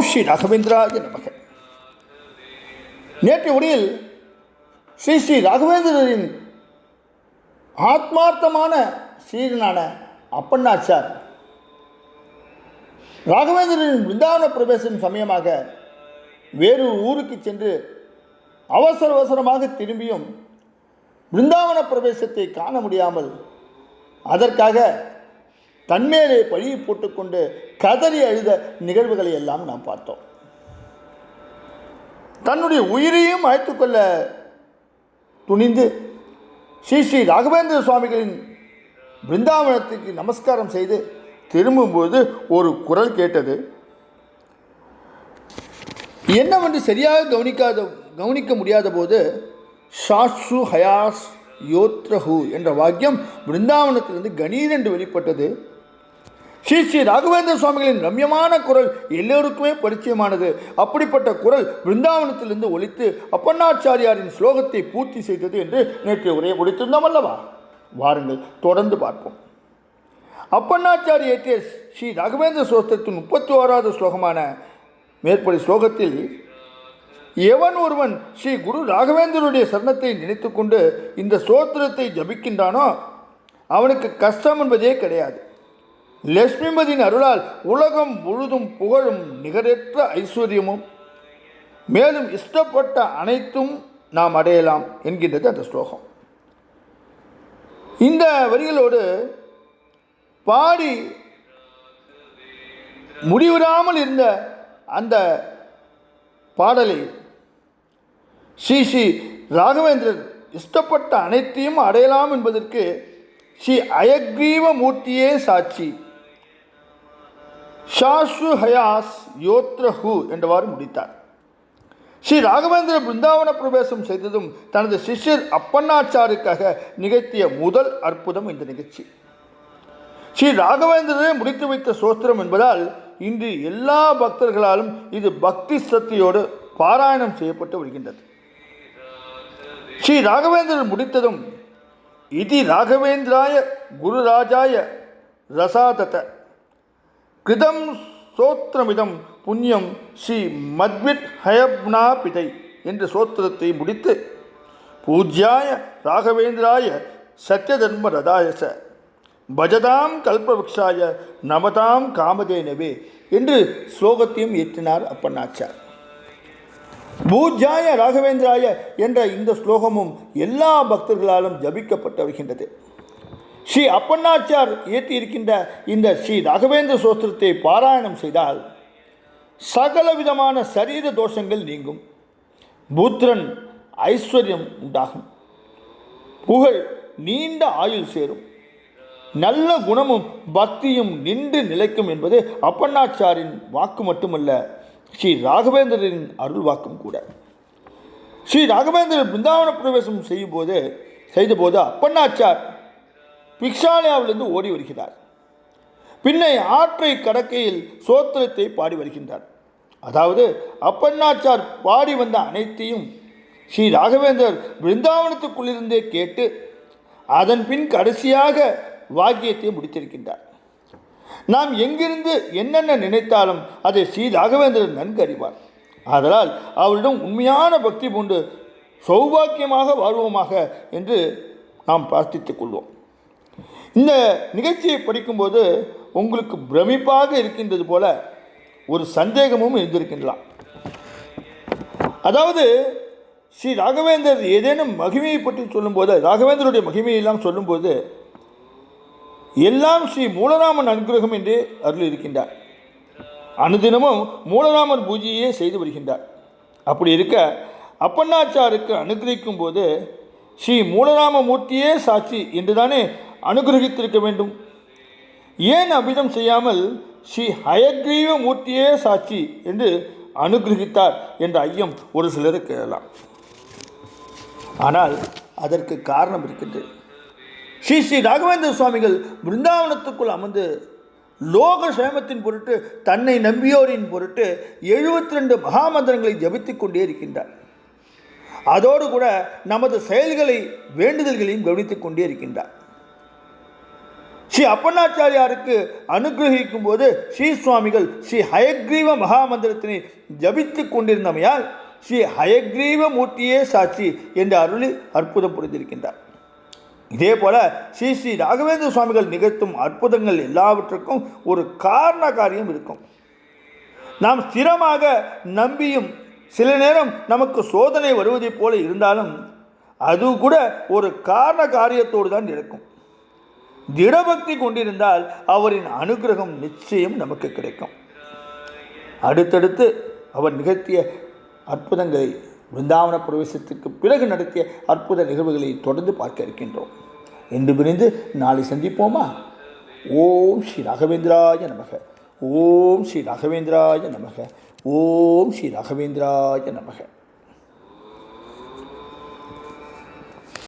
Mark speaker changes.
Speaker 1: ஸ்ரீ ராகவேந்திராய நமக. நேற்று உரையில் ஸ்ரீ ஸ்ரீ ராகவேந்திரரின் ஆத்மார்த்தமான சீடனான அப்பண்ணாச்சார் ராகவேந்திரரின் பிருந்தாவன பிரவேசம் சமயமாக வேறொரு ஊருக்கு சென்று அவசர அவசரமாக திரும்பியும் பிருந்தாவன பிரவேசத்தை காண முடியாமல் அதற்காக தன்மேலே பழியை போட்டுக்கொண்டு கதறி அழுத நிகழ்வுகளை எல்லாம் நாம் பார்த்தோம். தன்னுடைய உயிரையும் அழைத்துக்கொள்ள துணிந்து ஸ்ரீ ஸ்ரீ ராகவேந்திர சுவாமிகளின் பிருந்தாவனத்துக்கு நமஸ்காரம் செய்து திரும்பும்போது ஒரு குரல் கேட்டது. என்னவென்று சரியாக கவனிக்க முடியாத போது ஷாஸ்ரு ஹயாஸ் யோத்ரஹு என்ற வாக்கியம் பிருந்தாவனத்திலிருந்து கணீர் என்று வெளிப்பட்டது. ஸ்ரீ ஸ்ரீ ராகவேந்திர சுவாமிகளின் ரம்யமான குரல் எல்லோருக்குமே பரிச்சயமானது. அப்படிப்பட்ட குரல் பிருந்தாவனத்திலிருந்து ஒலித்து அப்பண்ணாச்சாரியாரின் ஸ்லோகத்தை பூர்த்தி செய்தது என்று நேற்று உரையை முடித்திருந்தோம் அல்லவா? வாருங்கள் தொடர்ந்து பார்ப்போம். அப்பண்ணாச்சாரி இயற்றிய ஸ்ரீ ராகவேந்திர ஸ்தோத்திரத்தின் 31வது ஸ்லோகமான மேற்படி ஸ்லோகத்தில் எவன் ஒருவன் ஸ்ரீ குரு ராகவேந்திரருடைய சரணத்தை நினைத்து கொண்டு இந்த ஸ்தோத்திரத்தை ஜபிக்கின்றானோ அவனுக்கு கஷ்டம் என்பதே கிடையாது. லட்சுமிபதியின் அருளால் உலகம் முழுதும் புகழும் நிகரற்ற ஐஸ்வர்யமும் மேலும் இஷ்டப்பட்ட அனைத்தும் நாம் அடையலாம் என்கின்றது அந்த ஸ்லோகம். இந்த வரிகளோடு பாடி முடிவிடாமல் இருந்த அந்த பாடலை ஸ்ரீ ஸ்ரீ ராகவேந்திரர் இஷ்டப்பட்ட அனைத்தையும் அடையலாம் என்பதற்கு ஸ்ரீ அயக்ரீவ மூர்த்தியே சாட்சி, ஷாஸ்ரு ஹயாஸ் யோத்ரஹு என்றவாறு முடித்தார். ஸ்ரீ ராகவேந்திர பிருந்தாவன பிரவேசம் செய்ததும் தனது சிஷ்யர் அப்பண்ணாச்சாருக்காக நிகழ்த்திய முதல் அற்புதம் இந்த நிகழ்ச்சி. ஸ்ரீ ராகவேந்திரரை முடித்து வைத்த ஸ்தோத்திரம் என்பதால் இன்று எல்லா பக்தர்களாலும் இது பக்தி ஸ்ரத்தையோடு பாராயணம் செய்யப்பட்டு வருகின்றது. ஸ்ரீ ராகவேந்திரர் முடித்ததும் இதி ராகவேந்திராய குருராஜாய ரசாதத கிருதம் சோத்திரமிதம் புண்ணியம் ஸ்ரீ மத்வித் ஹயப்னா பிதை என்ற சோத்திரத்தை முடித்து பூஜ்யாய ராகவேந்திராய சத்யதர்ம ரதாயச பஜதாம் கல்பவக்ஷாய நமதாம் காமதேனவே என்று ஸ்லோகத்தையும் ஏற்றினார் அப்பண்ணாச்சார். பூஜ்யாய ராகவேந்திராய என்ற இந்த ஸ்லோகமும் எல்லா பக்தர்களாலும் ஜபிக்கப்பட்டு வருகின்றது. ஸ்ரீ அப்பண்ணாச்சார் இயற்றியிருக்கின்ற இந்த ஸ்ரீ ராகவேந்திர ஸ்தோத்திரத்தை பாராயணம் செய்தால் சகல விதமான சரீர தோஷங்கள் நீங்கும், புத்திரன் ஐஸ்வர்யம் உண்டாகும், புகழ் நீண்ட ஆயுள் சேரும், நல்ல குணமும் பக்தியும் நின்று நிலைக்கும் என்பது அப்பண்ணாச்சாரின் வாக்கு மட்டுமல்ல, ஸ்ரீ ராகவேந்திரரின் அருள் வாக்கும் கூட. ஸ்ரீ ராகவேந்திரர் பிருந்தாவன பிரவேசம் செய்தபோது அப்பண்ணாச்சார் பிக்ஷாலயாவிலிருந்து ஓடி வருகிறார். பின்னை ஆற்றை கடக்கையில் சோத்திரத்தை பாடி வருகின்றார். அதாவது அப்பண்ணாச்சார் பாடி வந்த அனைத்தையும் ஸ்ரீ ராகவேந்தர் பிருந்தாவனத்துக்குள்ளிருந்தே கேட்டு அதன் பின் கடைசியாக வாக்கியத்தை முடித்திருக்கின்றார். நாம் எங்கிருந்து என்னென்ன நினைத்தாலும் அதை ஸ்ரீ ராகவேந்திரர் நன்கு அறிவார். ஆதலால் அவரிடம் உண்மையான பக்தி பூண்டு சௌபாக்கியமாக வாழ்வோமாக என்று நாம் பிரார்த்தித்துக் கொள்வோம். இந்த நிகழ்ச்சியை படிக்கும்போது உங்களுக்கு பிரமிப்பாக இருக்கின்றது போல ஒரு சந்தேகமும் இருந்திருக்கின்றலாம். அதாவது ஸ்ரீ ராகவேந்தர் ஏதேனும் மகிமையை பற்றி சொல்லும்போது, ராகவேந்தருடைய மகிமையெல்லாம் சொல்லும்போது எல்லாம் ஸ்ரீ மூலராமன் அனுகிரகம் என்று அருள் இருக்கின்றார். அனுதினமும் மூலராமன் பூஜையே செய்து வருகின்றார். அப்படி இருக்க அப்பண்ணாச்சாருக்கு அனுகிரகிக்கும் போது ஸ்ரீ மூலராம மூர்த்தியே சாட்சி என்றுதானே அனுகிரகித்திருக்க வேண்டும். ஏன் அபிதம் செய்யாமல் ஸ்ரீ ஹயக்ரீவ மூர்த்தியே சாட்சி என்று அனுகிரகித்தார் என்ற ஐயம் ஒரு சிலருக்கு எழலாம். ஆனால் அதற்கு காரணம் இருக்கின்றது. ஸ்ரீ ஸ்ரீ ராகவேந்திர சுவாமிகள் பிருந்தாவனத்துக்குள் அமர்ந்து லோக சேமத்தின் பொருட்டு தன்னை நம்பியோரின் பொருட்டு 72 மகாமந்திரங்களை ஜபித்துக் கொண்டே இருக்கின்றார். அதோடு கூட நமது செயல்களை வேண்டுதல்களையும் கவனித்துக் கொண்டே இருக்கின்றார். ஸ்ரீ அப்பண்ணாச்சாரியாருக்கு அனுகிரகிக்கும் போது ஸ்ரீ சுவாமிகள் ஸ்ரீ ஹயக்ரீவ மகாமந்திரத்தினை ஜபித்து கொண்டிருந்தமையால் ஸ்ரீ ஹயக்ரீவ மூர்த்தியே சாட்சி என்று அருளி அற்புதம் புரிந்திருக்கின்றார். இதே போல ஸ்ரீ ஸ்ரீ ராகவேந்திர சுவாமிகள் நிகழ்த்தும் அற்புதங்கள் எல்லாவற்றுக்கும் ஒரு காரண காரியம் இருக்கும். நாம் ஸ்திரமாக நம்பியும் சில நேரம் நமக்கு சோதனை வருவதைப் போல இருந்தாலும் அது கூட ஒரு காரண காரியத்தோடு தான் இருக்கும். திடபக்தி கொண்டிருந்தால் அவரின் அனுகிரகம் நிச்சயம் நமக்கு கிடைக்கும். அடுத்தடுத்து அவர் நிகழ்த்திய அற்புதங்களை, பிருந்தாவன பிரவேசத்துக்கு பிறகு நடத்திய அற்புத நிகழ்வுகளை தொடர்ந்து பார்க்க இருக்கின்றோம். என்று பிரிந்து நாளை சந்திப்போமா? ஓம் ஸ்ரீ ராகவேந்திராய நமக. ஓம் ஸ்ரீ ராகவேந்திராய நமக. ஓம் ஸ்ரீ ராகவேந்திராய நமக.